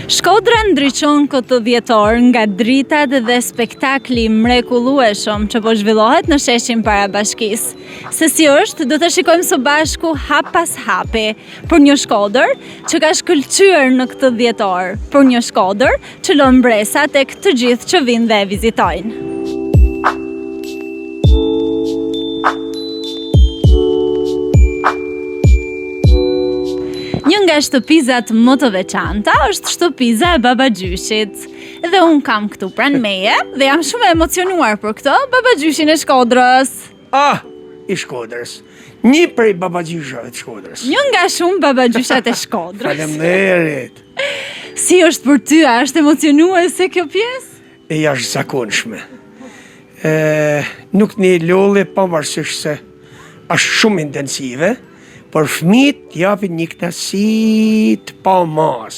Shkodra ndriçon këtë dhjetor nga dritat dhe spektakli mrekullueshëm që po zhvillohet në sheshin Parabashkisë. Se si është, do të shikojmë së bashku hap pas hapi për një Shkodër që ka shkëlqyer në këtë dhjetor, për një Shkodër që lën mbresa tek të gjithë që vinë dhe e vizitojnë. Një nga shtëpizat më të veçanta është shtëpiza e Babagjyshit. Dhe unë kam këtu pranë meje dhe jam shumë e emocionuar për këtë, Babagjyshin e Shkodrës. I Shkodrës. Një prej Babagjyshave të Shkodrës. Një nga shumë Babagjyshat e Shkodrës. Faleminderit. Si është për ty, a është emocionuese kjo pjesë? E jashtëzakonshme. Nuk një lolli pavarësisht se është shumë intensive, por fëmijët japin një kënaqësi të pamas.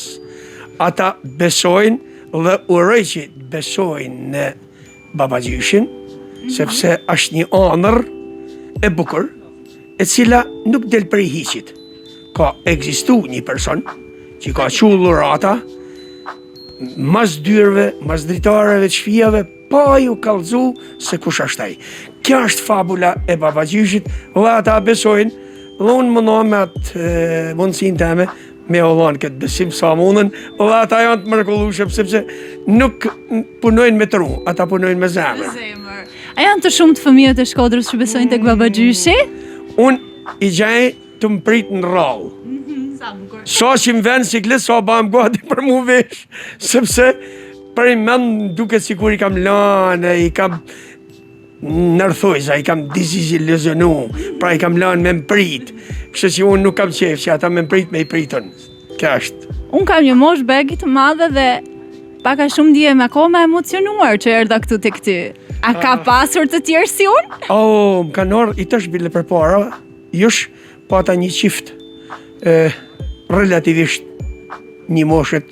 Ata besojnë dhe uroj që besojnë në Babagjyshin, sepse është një ëndër e bukur, e cila nuk del prej hiqit. Ka ekzistu një person që ka qullur ata, mas dyrëve, mas dritareve të shtëpive, pa ju kallëzu se kush është ai. Kjo është fabula e Babagjyshit, dhe ata besojnë. Dhe unë mënohem me atë mundësin teme me ollanë këtë besim sa mundën, dhe ata janë të mrekullueshëm sepse nuk punojnë me tru, ata punojnë me zemër. A janë të shumë të fëmijët e Shkodrës që besojnë tek Babagjyshi? Unë i gjej të më prit në rrallë. Sa që më venë siklet, sa ba më gati për mu vesh, sepse për i men duke sikur i kam lanë, i kam nërthojza, i kam disiluzionu, pra i kam lanë me mprit, kështë që unë nuk kam qef që ata me mprit me i pritën. Kja është. Unë kam një mosh begi të madhe dhe paka shumë ndihem akoma emocionuar që erdha këtu te ty. A ka pasur të tjerë si unë? Më kanë orë, i të shbile për para, jush pata një qift, relativisht një moshet,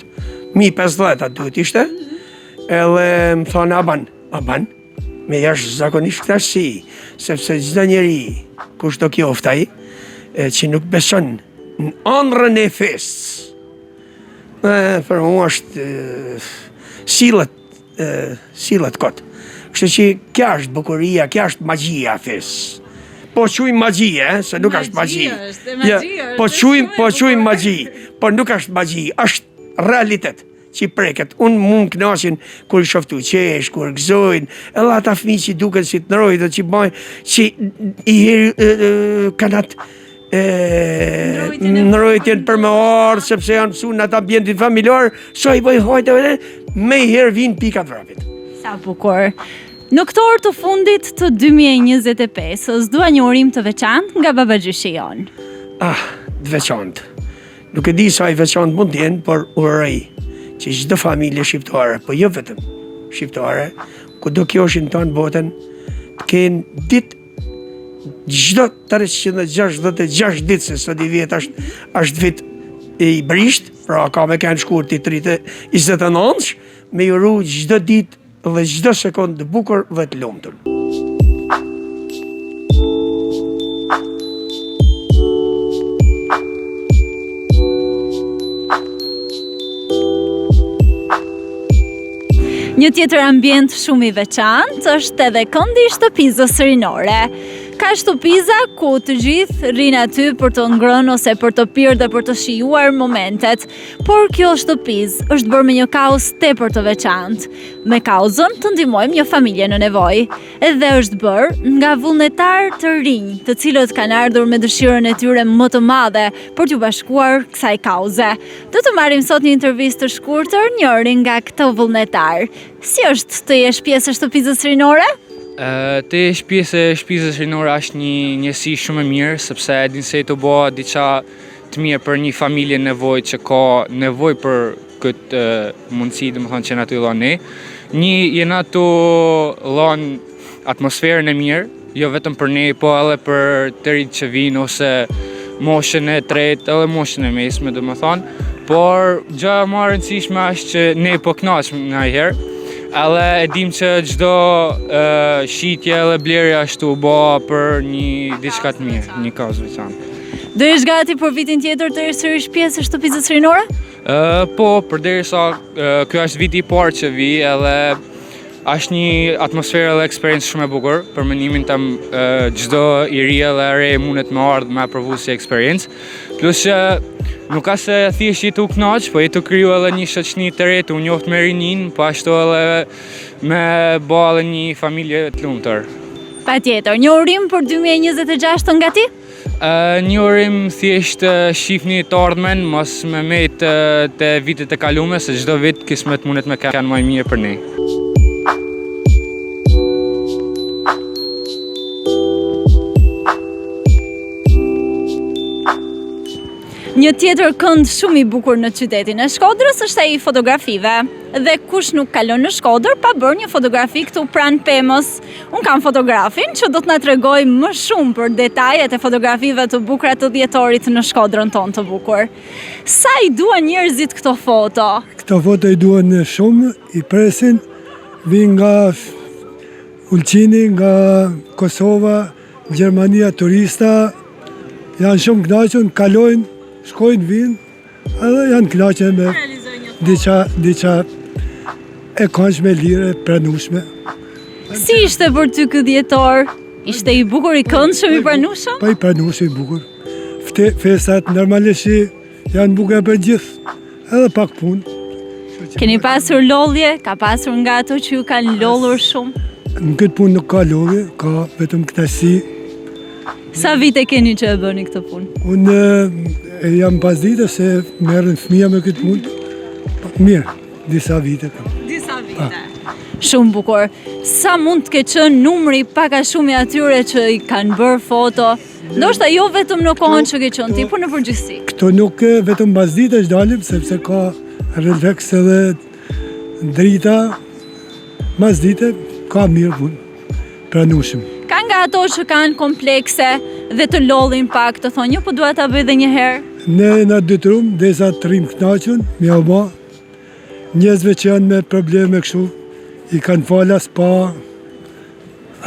1.50 duhet ishte, edhe më thonë aban, me jashtëzakonisht kënaqësi, sepse çdo njeri, kushdo qoftë ai, që nuk beson në ëndrrën e fesë, për mua është sillet kot. Kështu që kjo është bukuria, kjo është magjia e fesë. Po quajmë magji, se nuk është magji. Po quajmë magji, por nuk është magji, është realitet që i preket. Unë mund kënaqen kur i shoftu qesh, kur gëzojnë, edhe ata fëmijë që duken si të nërojë dhe që bajnë, që i kanë atë nërojtjen për me ardhë, sepse janë mësu në atë ambientin familjar, so i bëjë hajtëve, me i herë vinë pikat vrapit. Sa bukur. Në këtë orë të fundit të 2025, dua një urim të veçantë nga Babagjyshi jon. Të veçantë. Nuk e di sa i veçantë mund t'jenë, por uroj që çdo familje shqiptare, po jo vetëm shqiptare, kudo qofshin tonë botën, të kenë ditë çdo 366 ditë, se sot i vjet është vit i brisht, pra ka me kanë shkurt i 29, me uru çdo ditë dhe çdo sekondë të bukur dhe të lumtur. Një tjetër ambient shumë i veçantë është edhe këndi i shtëpizës rinore. Ka shtëpiza ku të gjithë rinë aty për të ngrënë ose për të pirë dhe për të shijuar momentet, por kjo shtëpizë është bërë me një kauz tepër të veçantë. Me kauzën të ndihmojmë një familje në nevojë, edhe është bërë nga vullnetar të rinj, të cilët kanë ardhur me dëshirën e tyre më të madhe për t'u bashkuar kësaj kauze. Do të marrim sot një intervistë të shkurtër njërin nga këto vullnetar. Si është të jesh pjesë e shtëpizës rinore? Të jesh pjesë e shtëpizës rinore është një njësi shumë e mirë, sepse e din se të bëha diçka të mirë për një familje nevojë që ka nevojë për këtë mundësi, domethënë që na të dhënë ne. Jena të dhënë atmosferën e mirë, jo vetëm për ne, po edhe për të rinjtë që vinë ose moshën e tretë edhe moshën e mesme, domethënë. Por gjëja më e rëndësishme është që ne po kënaqemi ndonjëherë. Edhe e dim që çdo shitje edhe blerje ashtu bëha për një diçka të mirë, një kauzë veçantë. Do jesh gati për vitin tjetër të jesh sërish pjesë e shtëpizës rinore? Po, përderisa ky është viti i parë që vi, edhe është një atmosferë dhe eksperiencë shumë e bukur. Për mendimin tim, çdo i ri edhe e re mundet me ardhë me provu si eksperiencë. Plus që nuk ka se thjesht i të u knaq, po i të kriju edhe një shoqni të re, të u njoft me rinin, po ashtu edhe me bë edhe një familje të lumtur. Patjetër, një urim për 2026 nga ti? Një urim thjesht shifni të ardhmen, mos me met të vitet e kalume, se çdo vit kismet mundet me kanë më mirë për ne. Një tjetër kënd shumë i bukur në qytetin e Shkodrës është ai i fotografive. Dhe kush nuk kalon në Shkodër pa bërë një fotografi këtu pranë pemës. Unë kam fotografin që do të na tregoj më shumë për detajet e fotografive të bukura të dhjetorit në Shkodrën tonë të bukur. Sa i duan njerëzit këto foto? Këto foto i duan shumë, i presin, vinë nga Ulqini, nga Kosova, Gjermania, turista, janë shumë kënaqur, kalojnë, shkojnë, vinë, edhe janë kënaqur me diça e këndshme, lire, pranueshme. Si ishte për ty ky dhjetor? Ishte i bukur, i këndshëm, i pranueshëm? Po i pranueshëm, i bukur. Festat normalisht janë bukura për gjithë, edhe pak punë. Keni pasur lodhje? Ka pasur nga ato që ju kanë lodhur shumë? Në këtë punë nuk ka lodhje, ka vetëm kënaqësi. Sa vite keni që e bëni këtë punë? Unë jam pas dite se merren fëmija me këtë punë. Mirë, disa vite. Disa vite. Shumë bukur. Sa mund të ketë qenë numri pak a shumë i atyre që i kanë bërë foto? Ndoshta jo vetëm në kohën që ke qenë ti, por në përgjithësi. Këto nuk vetëm pas dite që dalim, sepse ka refleks edhe drita. Mas dite ka mirë punë, pranueshëm. Ka nga ato që kanë komplekse dhe të lodhin pak, të thonë, jo, po dua ta bëj edhe një herë. Ne na detyrojmë derisa të rrim kënaqur, me Allah. Njerëzve që janë me probleme kështu, i kanë falas pa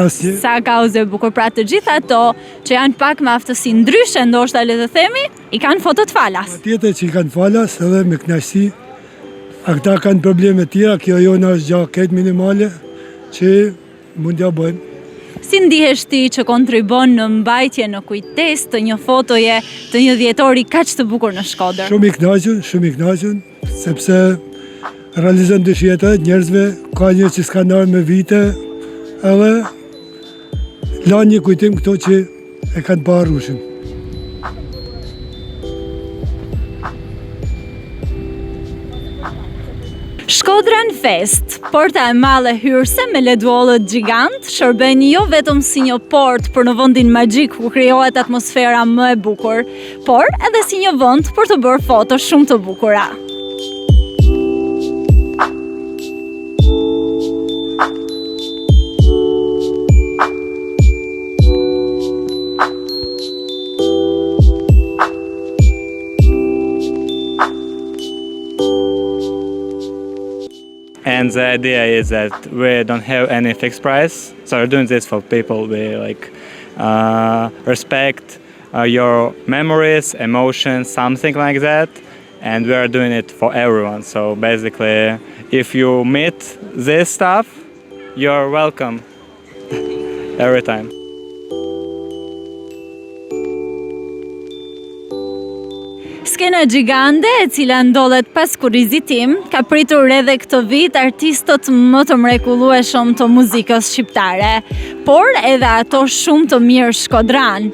asnjë. Sa kauze bukur, pra të gjitha ato që janë pak me aftësi ndryshe, ndoshta le të themi, i kanë foto të falas. Patjetër që i kanë falas edhe me kënaqësi. Ata kanë probleme tjera, kjo jona është gjaket minimale që mund t'ja bëjmë. Si ndihesh ti që kontribon në mbajtje në kujtesë të një fotoje të një dhjetori kaq të bukur në Shkodër? Shumë i kënaqur, sepse realizon dëshirat e njerëzve, ka njerëz që s'kan ardhur me vite, edhe lanë një kujtim këto që e kanë pa harruar. Shkodran Fest, porta e madhe hyrëse me leduollët gjigant, shërben jo vetëm si një port për në vendin magjik ku krijohet atmosfera më e bukur, por edhe si një vend për të bërë foto shumë të bukura. And the idea is that we don't have any fixed price, so we're doing this for people. We respect your memories, emotions, something like that, and we are doing it for everyone. So basically, if you meet this stuff, you're welcome every time. Skena gjigande e cila ndodhet pas kurrizit tim, ka pritur edhe këtë vit artistët më të mrekullueshëm të muzikës shqiptare, por edhe ato shumë të mirë shkodran,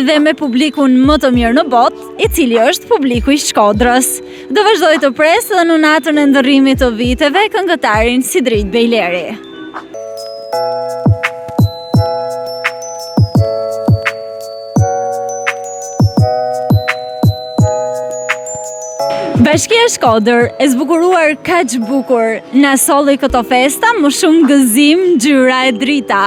dhe me publikun më të mirë në botë, i cili është publiku i Shkodrës. Do vazhdoj të pres dhe në natën e ndërrimit të viteve këngëtarin Sidrit Bejleri. Bashkia Shkodër, e zbukuruar kaq bukur, na solli këto festa më shumë gëzim, ngjyra e drita.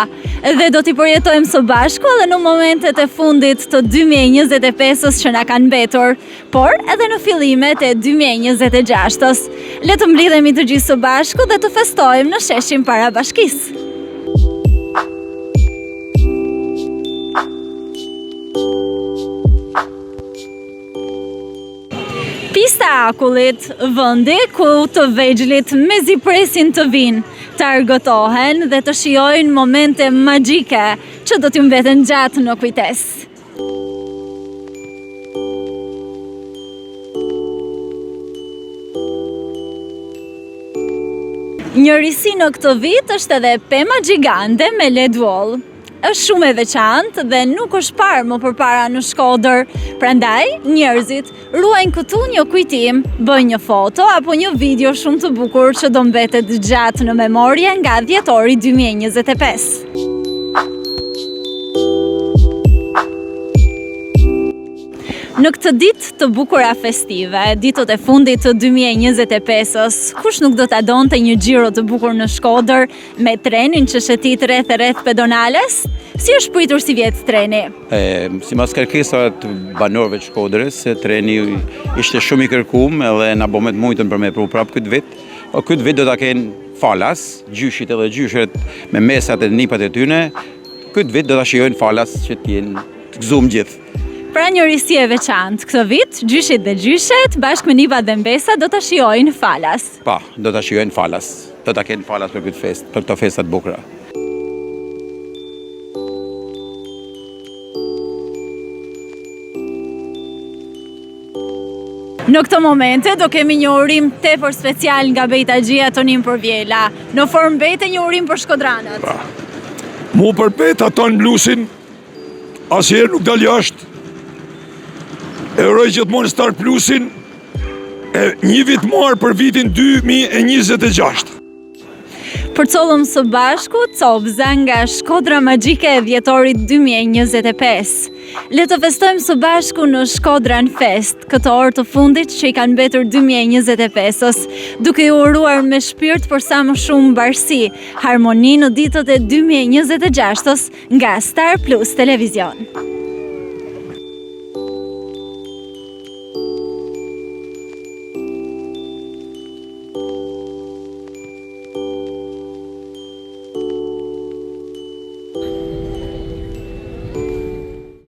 Dhe do t'i përjetojmë së bashku edhe në momentet e fundit të 2025-s që na kanë mbetur, por edhe në fillimet e 2026-s. Le të mblidhemi të gjithë së bashku dhe të festojmë në sheshin para bashkisë. Pista e Akullit, vendi ku të vegjëlit mezi presin të vinë, të argëtohen dhe të shijojnë momente magjike që do t'ju mbeten gjatë në kujtesë. Njërisi në këtë vit është edhe pema gjigande me LED wall. Është shumë e veçantë dhe nuk është parë më përpara në Shkodër. Prandaj, njerëzit ruajnë këtu një kujtim, bëjnë një foto apo një video shumë të bukur që do mbetet gjatë në memorie nga dhjetori 2025. Në këtë ditë të bukura festive, ditët e fundit të 2025-ës, kush nuk do ta donte një xhiro të bukur në Shkodër me trenin që shëtit rreth pedonales? Si është pritur si vjet treni? Sipas kërkesave të banorëve të Shkodrës, treni ishte shumë i kërkuar edhe na bëmë të mujtën për me pru prap këtë vit. Po këtë vit do ta kenë falas, gjyshit edhe gjyshet me mesat e nipat e tyne. Këtë vit do ta shijojnë falas që të jenë të gëzuar gjithë. Pra njërisi e veçantë, këtë vit, gjyshit dhe gjyshet, bashkë me nipat dhe mbesa, do të shijojnë falas. Pa, do të shijojnë falas. Do të kenë falas për këtë fest, për këto festat bukura. Në këtë momente do kemi një urim tepër special nga Bejta Gjia Tonin Përvjela. Në formë bejte një urim për shkodranët. Pa, mu për Bejta ton blusin, asjerë nuk dal jashtë. E uroj gjithmonë Star Plusin e një vit marë për vitin 2026. Përcollëm së bashku copëza nga Shkodra magjike e dhjetorit 2025. Le të festojmë së bashku në Shkodran Fest, këtë orë të fundit që i kanë mbetur 2025-ës, duke ju uruar me shpirt për sa më shumë bashkësi, harmoni në ditët e 2026-ës nga Star Plus Televizion.